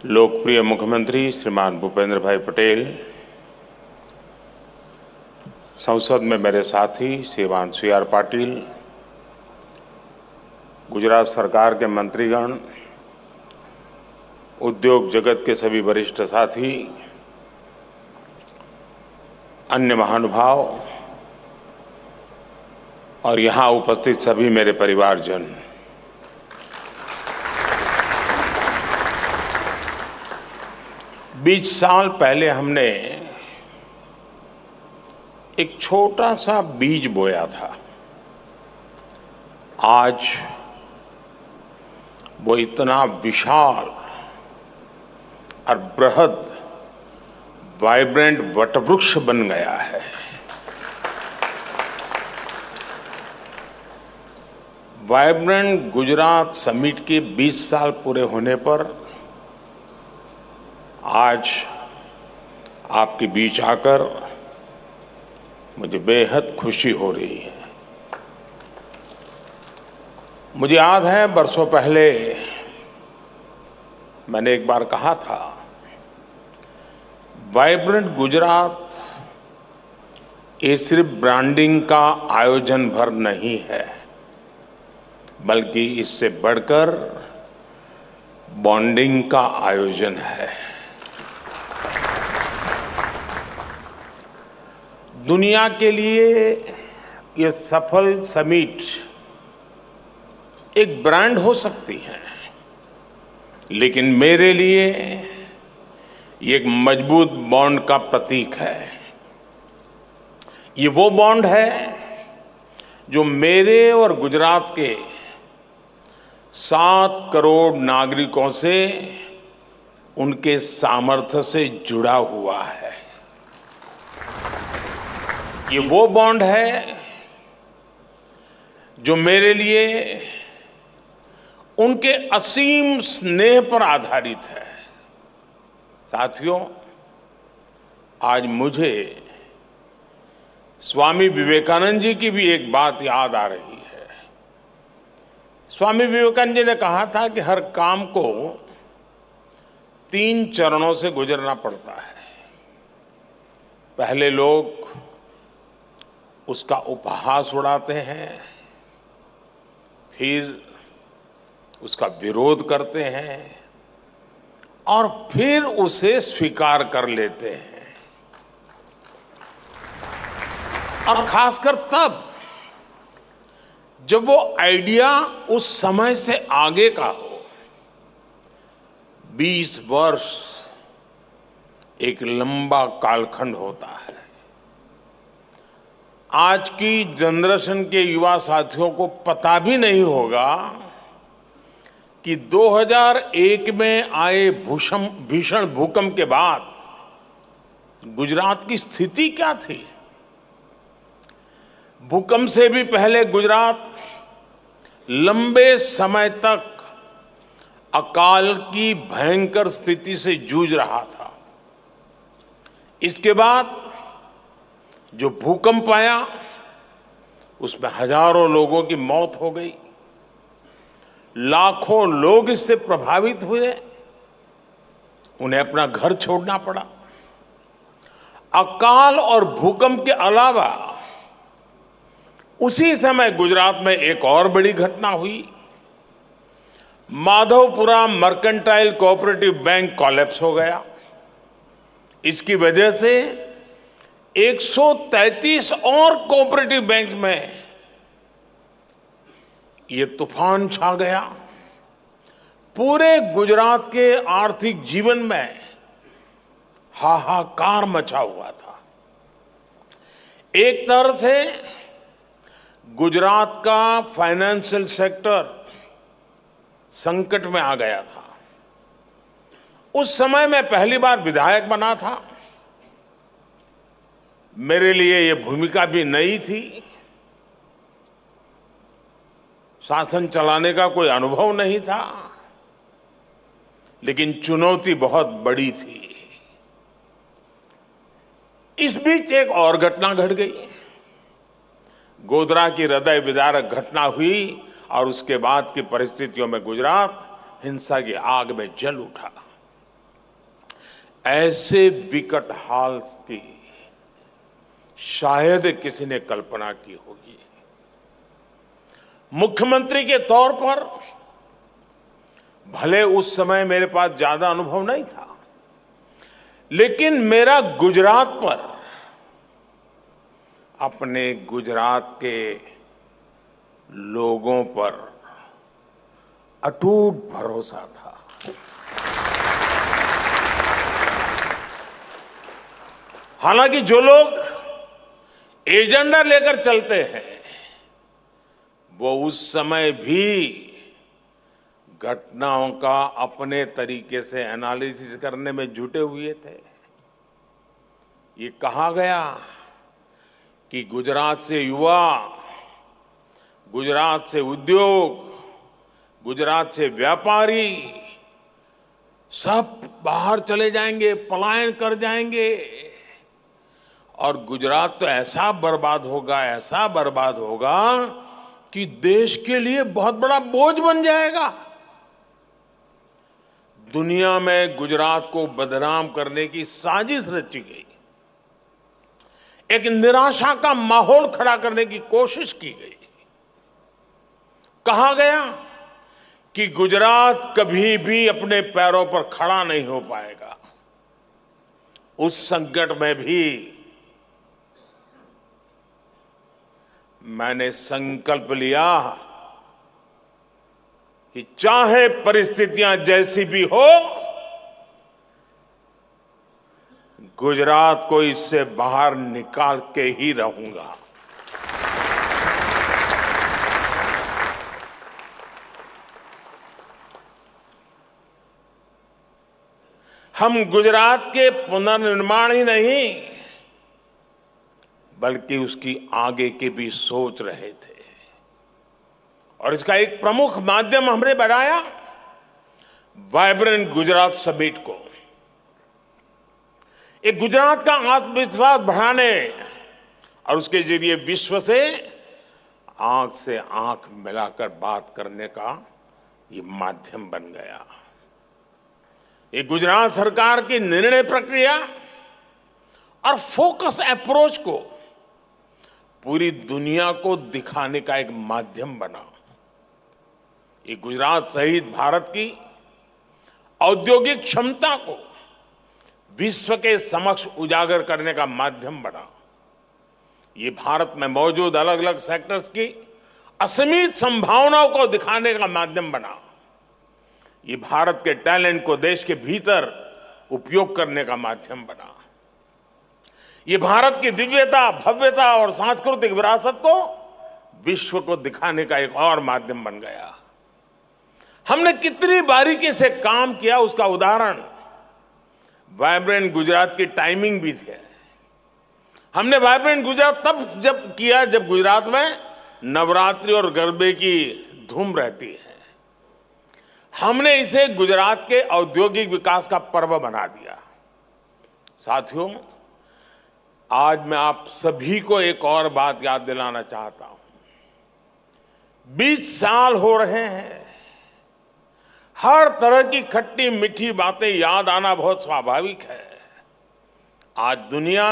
लोकप्रिय मुख्यमंत्री श्रीमान भूपेंद्र भाई पटेल, संसद में मेरे साथी श्रीमान CR पाटिल, गुजरात सरकार के मंत्रीगण, उद्योग जगत के सभी वरिष्ठ साथी, अन्य महानुभाव और यहां उपस्थित सभी मेरे परिवारजन, 20 साल पहले हमने एक छोटा सा बीज बोया था। आज वो इतना विशाल और बृहद वाइब्रेंट वटवृक्ष बन गया है। वाइब्रेंट गुजरात समिट के 20 साल पूरे होने पर आज आपके बीच आकर मुझे बेहद खुशी हो रही है। मुझे याद है बरसों पहले मैंने एक बार कहा था, वाइब्रेंट गुजरात ये सिर्फ ब्रांडिंग का आयोजन भर नहीं है, बल्कि इससे बढ़कर बॉन्डिंग का आयोजन है। दुनिया के लिए ये सफल समिट एक ब्रांड हो सकती है, लेकिन मेरे लिए ये एक मजबूत बॉन्ड का प्रतीक है। ये वो बॉन्ड है जो मेरे और गुजरात के 7 करोड़ नागरिकों से, उनके सामर्थ्य से जुड़ा हुआ है। ये वो बॉन्ड है जो मेरे लिए उनके असीम स्नेह पर आधारित है। साथियों, आज मुझे स्वामी विवेकानंद जी की भी एक बात याद आ रही है। स्वामी विवेकानंद जी ने कहा था कि हर काम को 3 चरणों से गुजरना पड़ता है। पहले लोग उसका उपहास उड़ाते हैं, फिर उसका विरोध करते हैं और फिर उसे स्वीकार कर लेते हैं। और खासकर तब जब वो आइडिया उस समय से आगे का हो। 20 वर्ष एक लंबा कालखंड होता है। आज की जनरेशन के युवा साथियों को पता भी नहीं होगा कि 2001 में आए भीषण भूकंप के बाद गुजरात की स्थिति क्या थी। भूकंप से भी पहले गुजरात लंबे समय तक अकाल की भयंकर स्थिति से जूझ रहा था। इसके बाद जो भूकंप आया, उसमें हजारों लोगों की मौत हो गई, लाखों लोग इससे प्रभावित हुए, उन्हें अपना घर छोड़ना पड़ा। अकाल और भूकंप के अलावा उसी समय गुजरात में एक और बड़ी घटना हुई। Madhavpura mercantile cooperative bank collapse हो गया। इसकी वजह से 133 और कोऑपरेटिव बैंक में ये तूफान छा गया। पूरे गुजरात के आर्थिक जीवन में हाहाकार मचा हुआ था। एक तरह से गुजरात का फाइनेंशियल सेक्टर संकट में आ गया था। उस समय मैं पहली बार विधायक बना था। मेरे लिए ये भूमिका भी नई थी। शासन चलाने का कोई अनुभव नहीं था, लेकिन चुनौती बहुत बड़ी थी। इस बीच एक और घटना घट गई। गोधरा की हृदय विदारक घटना हुई और उसके बाद की परिस्थितियों में गुजरात हिंसा की आग में जल उठा। ऐसे विकट हाल की शायद किसी ने कल्पना की होगी। मुख्यमंत्री के तौर पर भले उस समय मेरे पास ज्यादा अनुभव नहीं था, लेकिन मेरा गुजरात पर, अपने गुजरात के लोगों पर अटूट भरोसा था। हालांकि जो लोग एजेंडा लेकर चलते हैं वो उस समय भी घटनाओं का अपने तरीके से एनालिसिस करने में जुटे हुए थे। ये कहा गया कि गुजरात से युवा, गुजरात से उद्योग, गुजरात से व्यापारी सब बाहर चले जाएंगे, पलायन कर जाएंगे और गुजरात तो ऐसा बर्बाद होगा, ऐसा बर्बाद होगा कि देश के लिए बहुत बड़ा बोझ बन जाएगा। दुनिया में गुजरात को बदनाम करने की साजिश रची गई, एक निराशा का माहौल खड़ा करने की कोशिश की गई। कहा गया कि गुजरात कभी भी अपने पैरों पर खड़ा नहीं हो पाएगा। उस संकट में भी मैंने संकल्प लिया कि चाहे परिस्थितियां जैसी भी हो, गुजरात को इससे बाहर निकाल के ही रहूंगा। हम गुजरात के पुनर्निर्माण ही नहीं बल्कि उसकी आगे की भी सोच रहे थे और इसका एक प्रमुख माध्यम हमने बनाया वाइब्रेंट गुजरात समिट को। एक गुजरात का आत्मविश्वास बढ़ाने और उसके जरिए विश्व से आंख मिलाकर बात करने का ये माध्यम बन गया। ये गुजरात सरकार की निर्णय प्रक्रिया और फोकस अप्रोच को पूरी दुनिया को दिखाने का एक माध्यम बना। ये गुजरात सहित भारत की औद्योगिक क्षमता को विश्व के समक्ष उजागर करने का माध्यम बना। ये भारत में मौजूद अलग अलग सेक्टर्स की असीमित संभावनाओं को दिखाने का माध्यम बना। ये भारत के टैलेंट को देश के भीतर उपयोग करने का माध्यम बना। ये भारत की दिव्यता, भव्यता और सांस्कृतिक विरासत को विश्व को दिखाने का एक और माध्यम बन गया। हमने कितनी बारीकी से काम किया उसका उदाहरण वाइब्रेंट गुजरात की टाइमिंग भी है। हमने वाइब्रेंट गुजरात तब किया जब गुजरात में नवरात्रि और गरबे की धूम रहती है। हमने इसे गुजरात के औद्योगिक विकास का पर्व बना दिया। साथियों, आज मैं आप सभी को एक और बात याद दिलाना चाहता हूं। 20 साल हो रहे हैं। हर तरह की खट्टी मीठी बातें याद आना बहुत स्वाभाविक है। आज दुनिया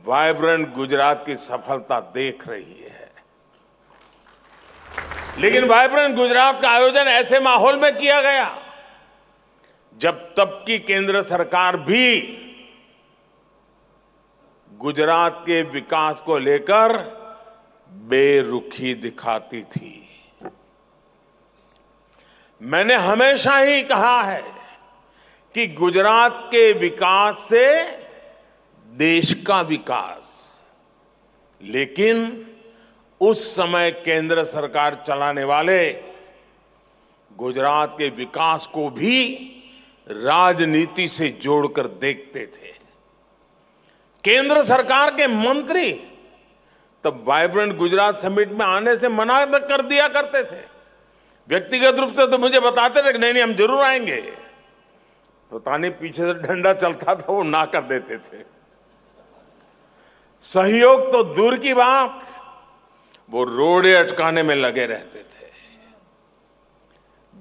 वाइब्रेंट गुजरात की सफलता देख रही है, लेकिन वाइब्रेंट गुजरात का आयोजन ऐसे माहौल में किया गया जब तब की केंद्र सरकार भी गुजरात के विकास को लेकर बेरुखी दिखाती थी। मैंने हमेशा ही कहा है कि गुजरात के विकास से देश का विकास, लेकिन उस समय केंद्र सरकार चलाने वाले गुजरात के विकास को भी राजनीति से जोड़कर देखते थे। केंद्र सरकार के मंत्री तब वाइब्रेंट गुजरात समिट में आने से मना कर दिया करते थे। व्यक्तिगत रूप से तो मुझे बताते थे कि नहीं हम जरूर आएंगे। पता नहीं पीछे से डंडा चलता था, वो ना कर देते थे। सहयोग तो दूर की बात, वो रोड़े अटकाने में लगे रहते थे।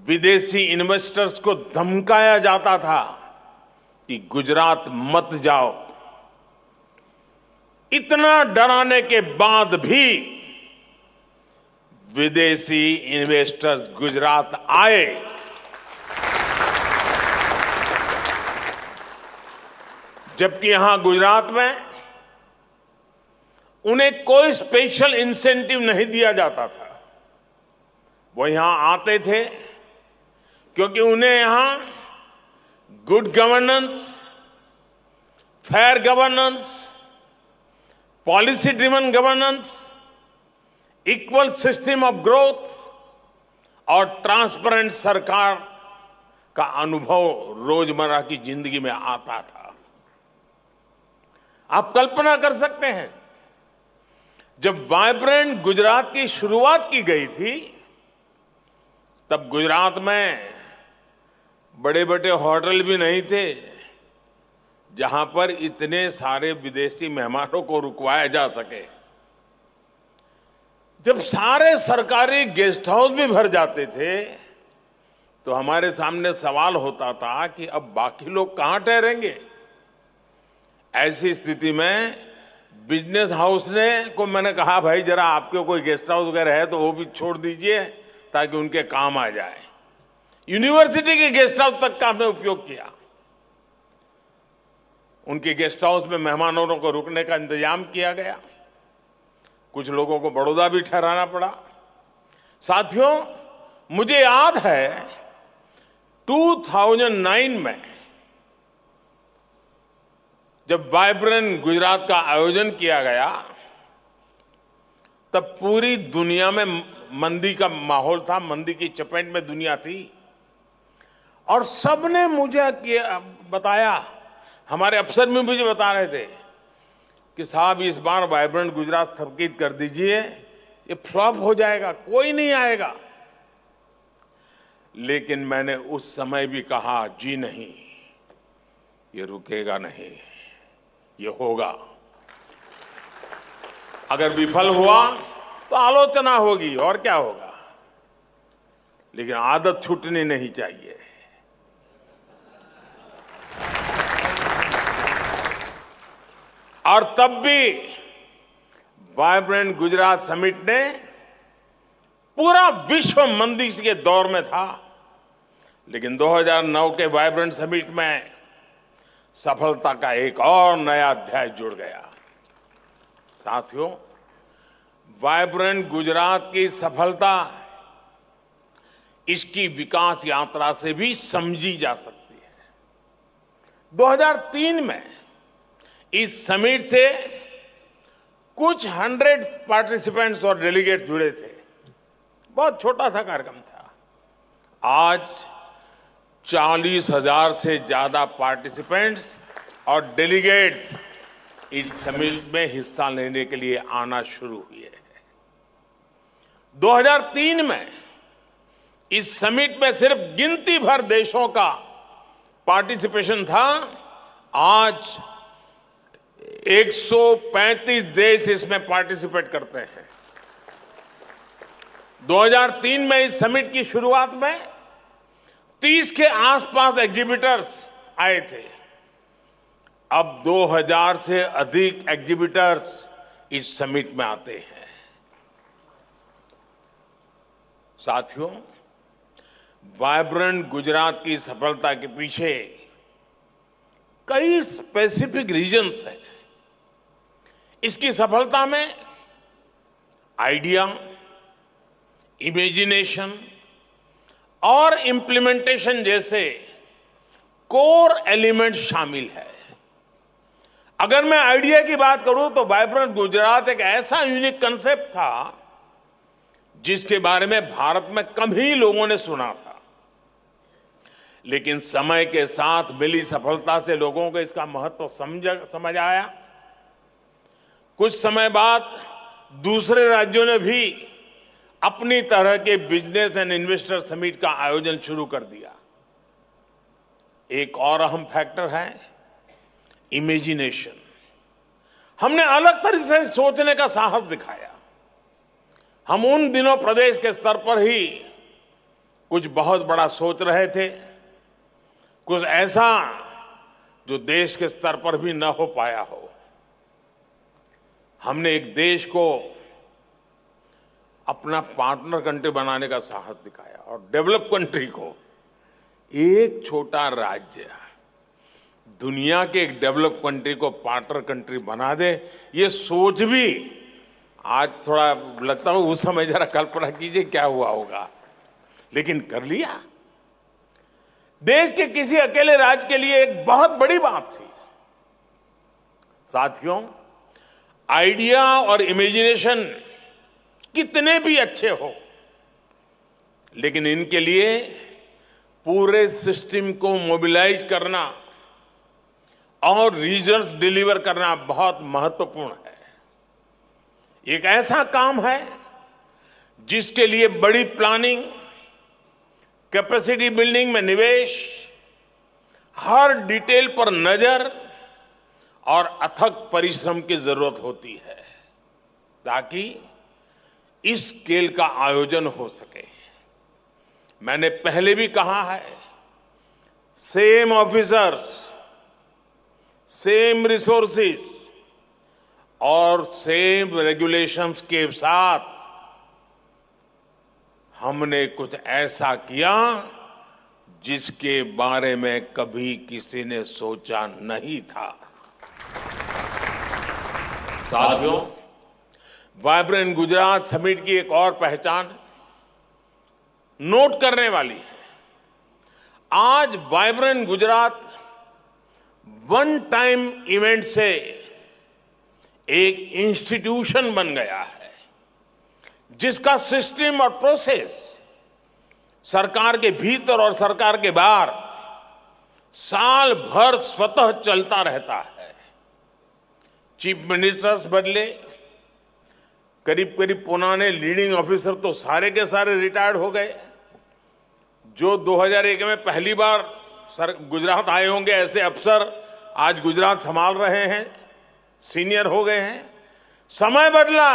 विदेशी इन्वेस्टर्स को धमकाया जाता था कि गुजरात मत जाओ, इतना डराने के बाद भी विदेशी इन्वेस्टर्स गुजरात आए। जबकि यहां गुजरात में उन्हें कोई स्पेशल इंसेंटिव नहीं दिया जाता था। वो यहां आते थे क्योंकि उन्हें यहां good governance, fair governance, policy driven governance, equal system of growth और ट्रांसपेरेंट सरकार का अनुभव रोजमर्रा की जिंदगी में आता था। आप कल्पना कर सकते हैं, जब वाइब्रेंट गुजरात की शुरुआत की गई थी, तब गुजरात में बड़े बड़े होटल भी नहीं थे जहां पर इतने सारे विदेशी मेहमानों को रुकवाया जा सके। जब सारे सरकारी गेस्ट हाउस भी भर जाते थे, तो हमारे सामने सवाल होता था कि अब बाकी लोग कहां ठहरेंगे। ऐसी स्थिति में बिजनेस हाउस को मैंने कहा, भाई जरा आपके कोई गेस्ट हाउस वगैरह है तो वो भी छोड़ दीजिए ताकि उनके काम आ जाए। यूनिवर्सिटी के गेस्ट हाउस तक का हमने उपयोग किया। उनके गेस्ट हाउस में मेहमानों को रुकने का इंतजाम किया गया। कुछ लोगों को बड़ौदा भी ठहराना पड़ा। साथियों, मुझे याद है 2009 में जब वाइब्रेंट गुजरात का आयोजन किया गया, तब पूरी दुनिया में मंदी का माहौल था, मंदी की चपेट में दुनिया थी। और सबने मुझे बताया, हमारे अफसर भी मुझे बता रहे थे कि साहब इस बार वाइब्रेंट गुजरात स्थगित कर दीजिए, ये फ्लॉप हो जाएगा, कोई नहीं आएगा। लेकिन मैंने उस समय भी कहा, जी नहीं, ये रुकेगा नहीं, ये होगा। अगर विफल हुआ तो आलोचना होगी और क्या होगा, लेकिन आदत छूटनी नहीं चाहिए। और तब भी वाइब्रेंट गुजरात समिट ने, पूरा विश्व मंदी के दौर में था, लेकिन 2009 के वाइब्रेंट समिट में सफलता का एक और नया अध्याय जुड़ गया। साथियों, वाइब्रेंट गुजरात की सफलता इसकी विकास यात्रा से भी समझी जा सकती है। 2003 में इस समिट से कुछ 100 पार्टिसिपेंट्स और डेलीगेट जुड़े थे। बहुत छोटा सा कार्यक्रम था। आज 40,000 से ज्यादा पार्टिसिपेंट्स और डेलीगेट्स इस समिट में हिस्सा लेने के लिए आना शुरू हुए हैं। 2003 में इस समिट में सिर्फ गिनती भर देशों का पार्टिसिपेशन था। आज 135 देश इसमें पार्टिसिपेट करते हैं। 2003 में इस समिट की शुरुआत में 30 के आसपास एग्जीबिटर्स आए थे। अब 2000 से अधिक एग्जीबिटर्स इस समिट में आते हैं। साथियों, वाइब्रेंट गुजरात की सफलता के पीछे कई स्पेसिफिक रीजंस हैं। इसकी सफलता में आइडिया, इमेजिनेशन और इंप्लीमेंटेशन जैसे कोर एलिमेंट शामिल है। अगर मैं आइडिया की बात करूं तो वाइब्रेंट गुजरात एक ऐसा यूनिक कंसेप्ट था जिसके बारे में भारत में कम ही लोगों ने सुना था। लेकिन समय के साथ मिली सफलता से लोगों को इसका महत्व समझ आया। कुछ समय बाद दूसरे राज्यों ने भी अपनी तरह के बिजनेस एंड इन्वेस्टर समिट का आयोजन शुरू कर दिया। एक और अहम फैक्टर है इमेजिनेशन। हमने अलग तरह से सोचने का साहस दिखाया। हम उन दिनों प्रदेश के स्तर पर ही कुछ बहुत बड़ा सोच रहे थे, कुछ ऐसा जो देश के स्तर पर भी न हो पाया हो। हमने एक देश को अपना पार्टनर कंट्री बनाने का साहस दिखाया और डेवलप कंट्री को एक छोटा राज्य दुनिया के एक डेवलप कंट्री को पार्टनर कंट्री बना दे, ये सोच भी आज थोड़ा लगता है, उस समय जरा कल्पना कीजिए क्या हुआ होगा, लेकिन कर लिया। देश के किसी अकेले राज्य के लिए एक बहुत बड़ी बात थी। साथियों, आइडिया और इमेजिनेशन कितने भी अच्छे हो, लेकिन इनके लिए पूरे सिस्टम को मोबिलाइज करना और रिजल्ट्स डिलीवर करना बहुत महत्वपूर्ण है। एक ऐसा काम है जिसके लिए बड़ी प्लानिंग, कैपेसिटी बिल्डिंग में निवेश, हर डिटेल पर नजर और अथक परिश्रम की जरूरत होती है ताकि इस स्केल का आयोजन हो सके। मैंने पहले भी कहा है, सेम ऑफिसर्स, सेम रिसोर्सेज और सेम रेगुलेशंस के साथ हमने कुछ ऐसा किया जिसके बारे में कभी किसी ने सोचा नहीं था। साथियों, वाइब्रेंट गुजरात समिट की एक और पहचान नोट करने वाली है। आज vibrant Gujarat one time event से एक इंस्टीट्यूशन बन गया है जिसका सिस्टम और प्रोसेस सरकार के भीतर और सरकार के बाहर साल भर स्वतः चलता रहता है। चीफ मिनिस्टर्स बदले, करीब करीब पुराने लीडिंग ऑफिसर तो सारे के सारे रिटायर्ड हो गए। जो 2001 में पहली बार गुजरात आए होंगे ऐसे अफसर आज गुजरात संभाल रहे हैं, सीनियर हो गए हैं। समय बदला,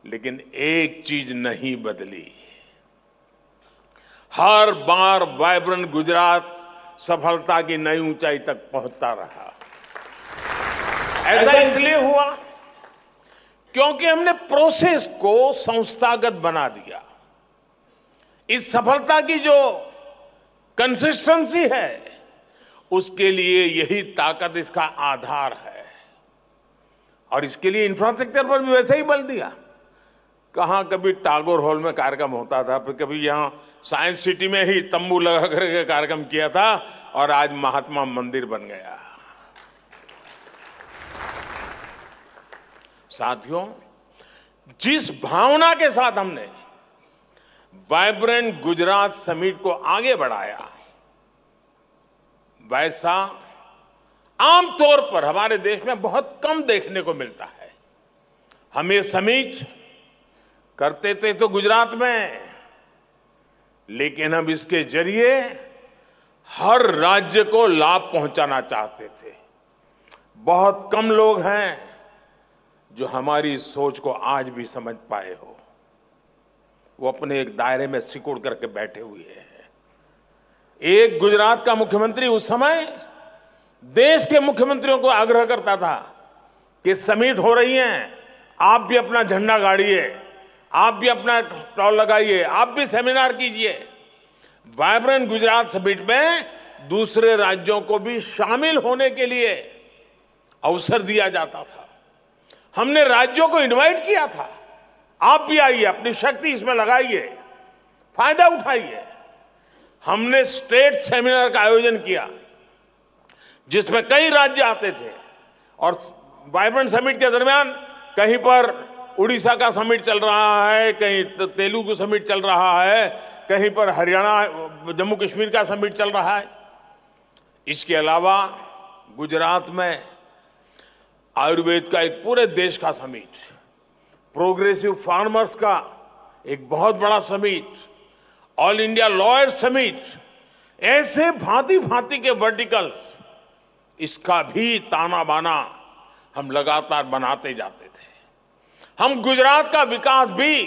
लेकिन एक चीज नहीं बदली। हर बार वाइब्रेंट गुजरात सफलता की नई ऊंचाई तक पहुंचता रहा। ऐसा इसलिए हुआ क्योंकि हमने प्रोसेस को संस्थागत बना दिया। इस सफलता की जो कंसिस्टेंसी है, उसके लिए यही ताकत इसका आधार है। और इसके लिए इंफ्रास्ट्रक्चर पर भी वैसे ही बल दिया। कहां कभी टागोर हॉल में कार्यक्रम होता था, फिर कभी यहां साइंस सिटी में ही तंबू लगा करके कार्यक्रम किया था, और आज महात्मा मंदिर बन गया। साथियों, जिस भावना के साथ हमने वाइब्रेंट गुजरात समिट को आगे बढ़ाया, वैसा आमतौर पर हमारे देश में बहुत कम देखने को मिलता है। हम ये समिट करते थे तो गुजरात में, लेकिन हम इसके जरिए हर राज्य को लाभ पहुंचाना चाहते थे। बहुत कम लोग हैं जो हमारी सोच को आज भी समझ पाए हो। वो अपने एक दायरे में सिकुड़ करके बैठे हुए हैं। एक गुजरात का मुख्यमंत्री उस समय देश के मुख्यमंत्रियों को आग्रह करता था कि समिट हो रही है, आप भी अपना झंडा गाड़िए, आप भी अपना स्टॉल लगाइए, आप भी सेमिनार कीजिए। वाइब्रेंट गुजरात समिट में दूसरे राज्यों को भी शामिल होने के लिए अवसर दिया जाता था। हमने राज्यों को इनवाइट किया था, आप भी आइए, अपनी शक्ति इसमें लगाइए, फायदा उठाइए। हमने स्टेट सेमिनार का आयोजन किया जिसमें कई राज्य आते थे, और वाइब्रेंट समिट के दरमियान कहीं पर उड़ीसा का समिट चल रहा है, कहीं तेलुगु समिट चल रहा है, कहीं पर हरियाणा जम्मू कश्मीर का समिट चल रहा है। इसके अलावा गुजरात में आयुर्वेद का एक पूरे देश का समिट, प्रोग्रेसिव फार्मर्स का एक बहुत बड़ा summit, all India lawyer summit, ऐसे भांति भांति के वर्टिकल्स, इसका भी ताना बाना हम लगातार बनाते जाते थे। हम गुजरात का विकास भी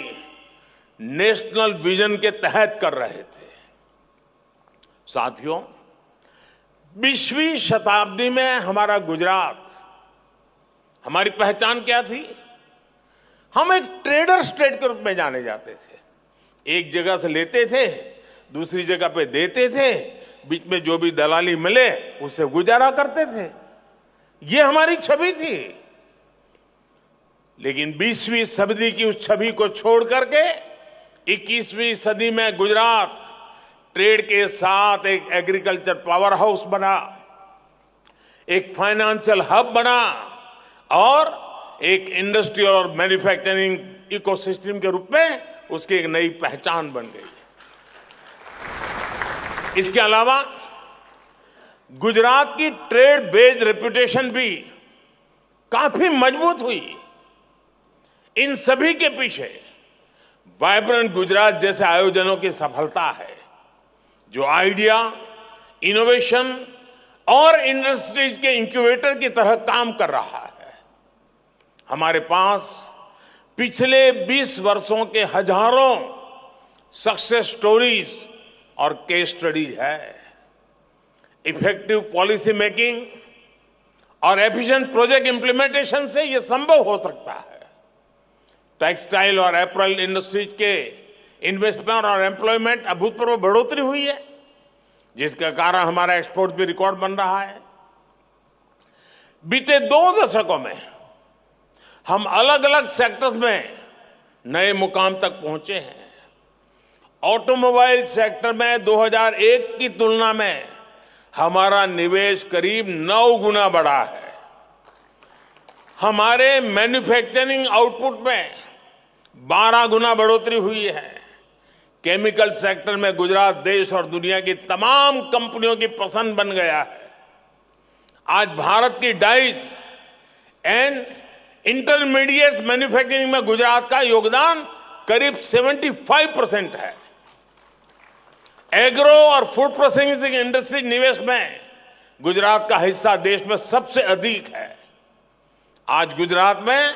नेशनल विजन के तहत कर रहे थे। साथियों, 20वीं शताब्दी में हमारा गुजरात, हमारी पहचान क्या थी? हम एक ट्रेडर स्टेट के रूप में जाने जाते थे। एक जगह से लेते थे, दूसरी जगह पे देते थे, बीच में जो भी दलाली मिले उससे गुजारा करते थे। ये हमारी छवि थी। लेकिन 20वीं सदी की उस छवि को छोड़ करके 21वीं सदी में गुजरात ट्रेड के साथ एक एग्रीकल्चर पावर हाउस बना, एक फाइनेंशियल हब बना और एक इंडस्ट्रियल और मैन्युफैक्चरिंग इकोसिस्टम के रूप में उसकी एक नई पहचान बन गई। इसके अलावा गुजरात की ट्रेड बेस्ड रेपुटेशन भी काफी मजबूत हुई। इन सभी के पीछे वाइब्रेंट गुजरात जैसे आयोजनों की सफलता है, जो आइडिया, इनोवेशन और इंडस्ट्रीज के इंक्यूबेटर की तरह काम कर रहा है। हमारे पास पिछले 20 वर्षों के हजारों सक्सेस स्टोरीज और केस स्टडीज है। इफेक्टिव पॉलिसी मेकिंग और एफिशिएंट प्रोजेक्ट इंप्लीमेंटेशन से यह संभव हो सकता है। टेक्सटाइल और एपरल इंडस्ट्रीज के इन्वेस्टमेंट और एम्प्लॉयमेंट अभूतपूर्व बढ़ोतरी हुई है, जिसके कारण हमारा एक्सपोर्ट भी रिकॉर्ड बन रहा है। बीते 2 दशकों में हम अलग अलग सेक्टर्स में नए मुकाम तक पहुंचे हैं। ऑटोमोबाइल सेक्टर में 2001 की तुलना में हमारा निवेश करीब 9 गुना बढ़ा है। हमारे मैन्युफैक्चरिंग आउटपुट में 12 गुना बढ़ोतरी हुई है। केमिकल सेक्टर में गुजरात देश और दुनिया की तमाम कंपनियों की पसंद बन गया है। आज भारत की डाइस एंड इंटरमीडिएट मैन्युफैक्चरिंग में गुजरात का योगदान करीब 75% है। एग्रो और फूड प्रोसेसिंग इंडस्ट्री निवेश में गुजरात का हिस्सा देश में सबसे अधिक है। आज गुजरात में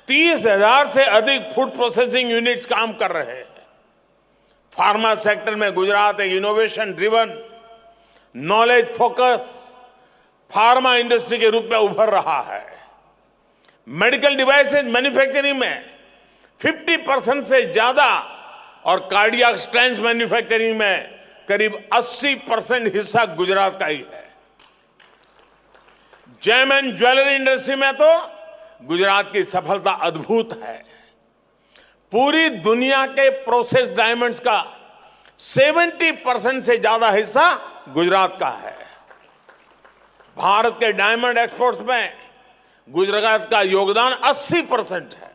30,000 से अधिक फूड प्रोसेसिंग यूनिट्स काम कर रहे हैं। फार्मा सेक्टर में गुजरात एक innovation driven, knowledge focus pharma industry के रूप में उभर रहा है। मेडिकल डिवाइसेज मैन्युफैक्चरिंग में 50% से ज्यादा और कार्डियक स्टेंट्स मैन्युफैक्चरिंग में करीब 80% हिस्सा गुजरात का ही है। जेम एंड ज्वेलरी इंडस्ट्री में तो गुजरात की सफलता अद्भुत है। पूरी दुनिया के प्रोसेस डायमंड्स का 70% से ज्यादा हिस्सा गुजरात का है। भारत के डायमंड एक्सपोर्ट्स में गुजरात का योगदान 80% है।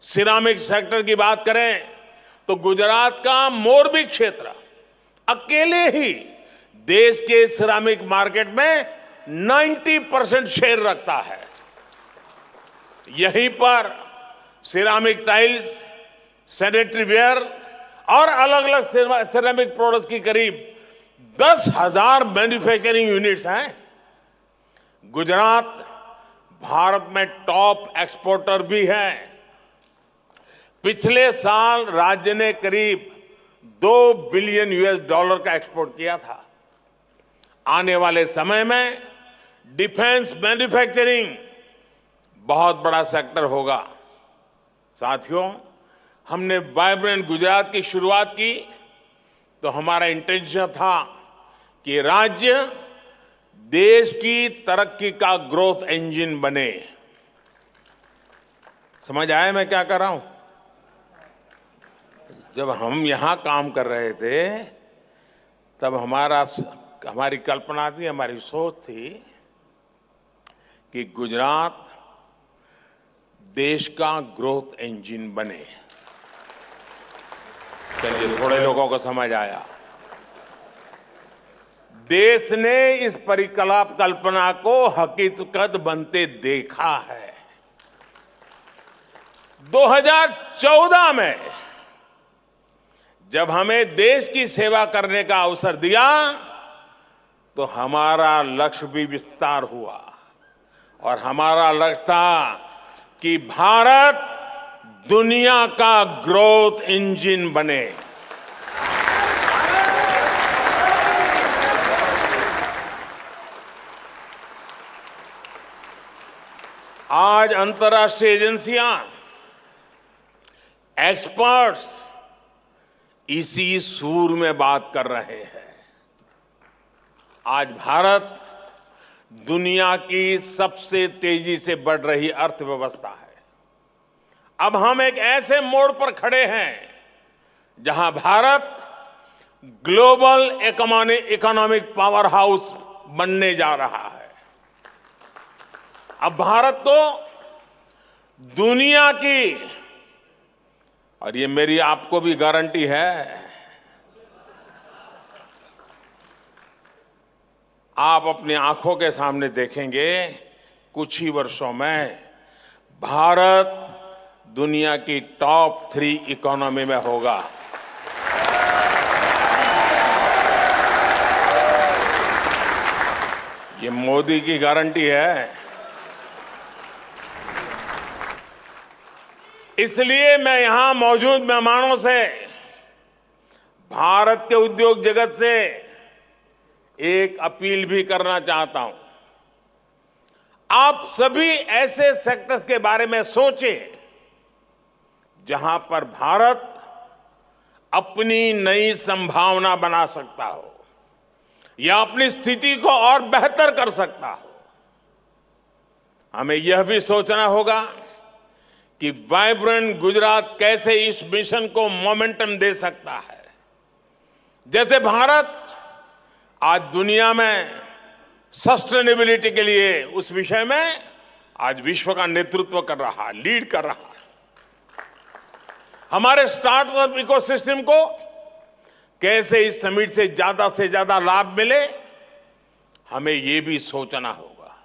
सिरामिक सेक्टर की बात करें तो गुजरात का मोरबी क्षेत्र अकेले ही देश के सिरामिक मार्केट में 90% शेयर रखता है। यहीं पर सिरामिक टाइल्स, सैनिटरी वेयर और अलग अलग सिरामिक प्रोडक्ट्स की करीब 10,000 मैन्युफैक्चरिंग यूनिट्स हैं। गुजरात भारत में टॉप एक्सपोर्टर भी है। पिछले साल राज्य ने करीब $2 बिलियन का एक्सपोर्ट किया था। आने वाले समय में डिफेंस मैन्युफैक्चरिंग बहुत बड़ा सेक्टर होगा। साथियों, हमने वाइब्रेंट गुजरात की शुरुआत की तो हमारा इंटेंशन था कि राज्य देश की तरक्की का ग्रोथ इंजन बने। समझ आया मैं क्या कर रहा हूं? जब हम यहां काम कर रहे थे तब हमारी कल्पना थी, हमारी सोच थी कि गुजरात देश का ग्रोथ इंजन बने। चलिए, थोड़े लोगों को समझ आया। देश ने इस परिकल्पना को हकीकत बनते देखा है। 2014 में जब हमें देश की सेवा करने का अवसर दिया तो हमारा लक्ष्य भी विस्तार हुआ और हमारा लक्ष्य था कि भारत दुनिया का ग्रोथ इंजन बने। आज अंतर्राष्ट्रीय एजेंसियां, एक्सपर्ट्स इसी सूर में बात कर रहे हैं। आज भारत दुनिया की सबसे तेजी से बढ़ रही अर्थव्यवस्था है। अब हम एक ऐसे मोड़ पर खड़े हैं जहां Bharat global economic power house बनने जा रहा है। अब भारत को दुनिया की, और ये मेरी आपको भी गारंटी है, आप अपनी आंखों के सामने देखेंगे कुछ ही वर्षों में भारत दुनिया की टॉप 3 इकोनॉमी में होगा। ये मोदी की गारंटी है। इसलिए मैं यहां मौजूद मेहमानों से, भारत के उद्योग जगत से एक अपील भी करना चाहता हूं। आप सभी ऐसे सेक्टर्स के बारे में सोचें जहां पर भारत अपनी नई संभावना बना सकता हो या अपनी स्थिति को और बेहतर कर सकता हो। हमें यह भी सोचना होगा कि वाइब्रेंट गुजरात कैसे इस मिशन को मोमेंटम दे सकता है। जैसे भारत आज दुनिया में सस्टेनेबिलिटी के लिए उस विषय में आज विश्व का नेतृत्व कर रहा है, लीड कर रहा है। हमारे स्टार्टअप इकोसिस्टम को कैसे इस समिट से ज्यादा लाभ मिले, हमें ये भी सोचना होगा।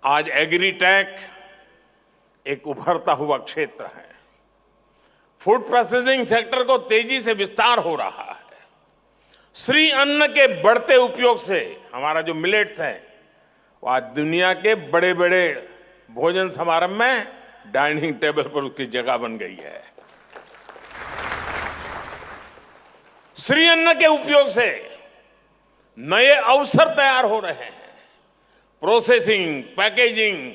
आज एग्रीटेक एक उभरता हुआ क्षेत्र है। फूड प्रोसेसिंग सेक्टर को तेजी से विस्तार हो रहा है। श्री अन्न के बढ़ते उपयोग से हमारा जो मिलेट्स है वो आज दुनिया के बड़े बड़े भोजन समारोह में डाइनिंग टेबल पर उसकी जगह बन गई है। श्री अन्न के उपयोग से नए अवसर तैयार हो रहे हैं। प्रोसेसिंग, पैकेजिंग,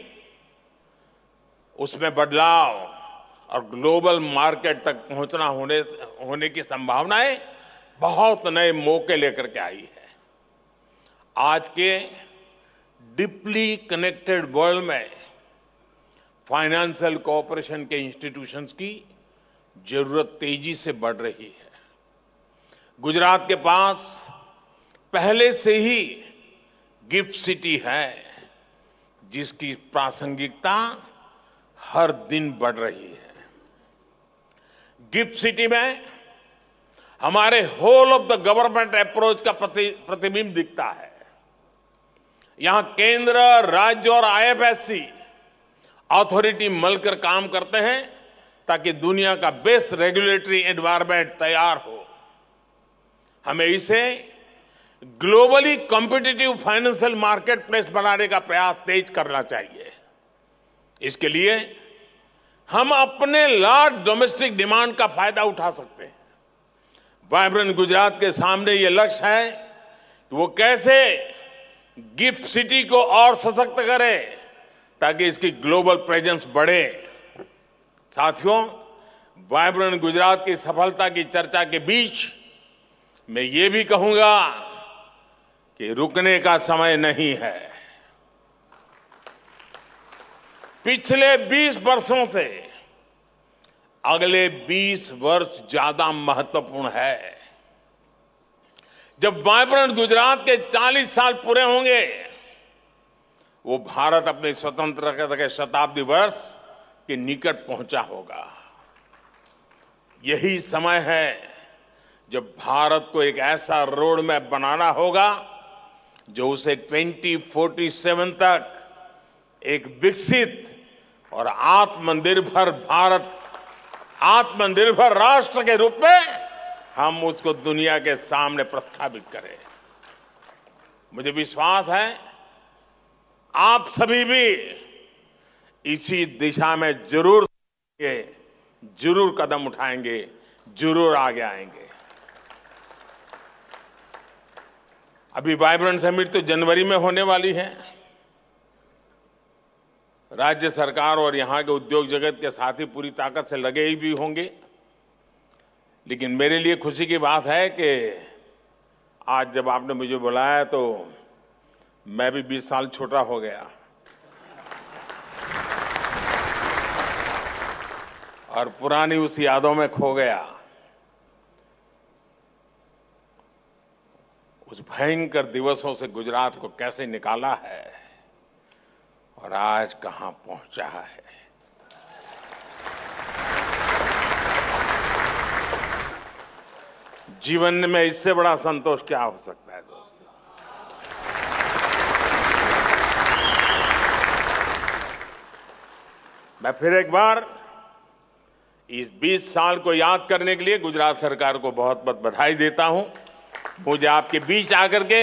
उसमें बदलाव और ग्लोबल मार्केट तक पहुंचना होने की संभावनाएं बहुत नए मौके लेकर के आई है। आज के डीपली कनेक्टेड वर्ल्ड में फाइनेंशियल कोऑपरेशन के इंस्टीट्यूशंस की जरूरत तेजी से बढ़ रही है। गुजरात के पास पहले से ही गिफ्ट सिटी है, जिसकी प्रासंगिकता हर दिन बढ़ रही है। गिफ्ट सिटी में हमारे whole of the government approach का प्रतिबिंब दिखता है। यहां केंद्र, राज्य और आईएफएससी अथॉरिटी मिलकर काम करते हैं ताकि दुनिया का बेस्ट रेगुलेटरी एनवायरनमेंट तैयार हो। हमें इसे globally competitive financial market place बनाने का प्रयास तेज करना चाहिए। इसके लिए हम अपने लार्ज डोमेस्टिक डिमांड का फायदा उठा सकते हैं। वाइब्रेंट गुजरात के सामने ये लक्ष्य है कि वो कैसे गिफ्ट सिटी को और सशक्त करे ताकि इसकी ग्लोबल प्रेजेंस बढ़े। साथियों, वाइब्रेंट गुजरात की सफलता की चर्चा के बीच मैं ये भी कहूंगा कि रुकने का समय नहीं है। पिछले 20 वर्षों से अगले 20 वर्ष ज्यादा महत्वपूर्ण है। जब वाइब्रेंट गुजरात के 40 साल पूरे होंगे, वो भारत अपनी स्वतंत्रता के शताब्दी वर्ष के निकट पहुंचा होगा। यही समय है जब भारत को एक ऐसा रोड मैप बनाना होगा जो उसे 2047 तक एक विकसित और आत्मनिर्भर राष्ट्र के रूप में हम उसको दुनिया के सामने प्रस्थापित करें। मुझे विश्वास है आप सभी भी इसी दिशा में जरूर कदम उठाएंगे, जरूर आगे आएंगे। अभी वाइब्रेंट समिट तो जनवरी में होने वाली है। राज्य सरकार और यहां के उद्योग जगत के साथी पूरी ताकत से लगे ही भी होंगे। लेकिन मेरे लिए खुशी की बात है कि आज जब आपने मुझे बुलाया तो मैं भी 20 साल छोटा हो गया और पुरानी उस यादों में खो गया। उस भयंकर दिवसों से गुजरात को कैसे निकाला है और आज कहां पहुंचा है। जीवन में इससे बड़ा संतोष क्या हो सकता है दोस्तों। मैं फिर एक बार इस 20 साल को याद करने के लिए गुजरात सरकार को बहुत बहुत बधाई देता हूं। मुझे आपके बीच आकर के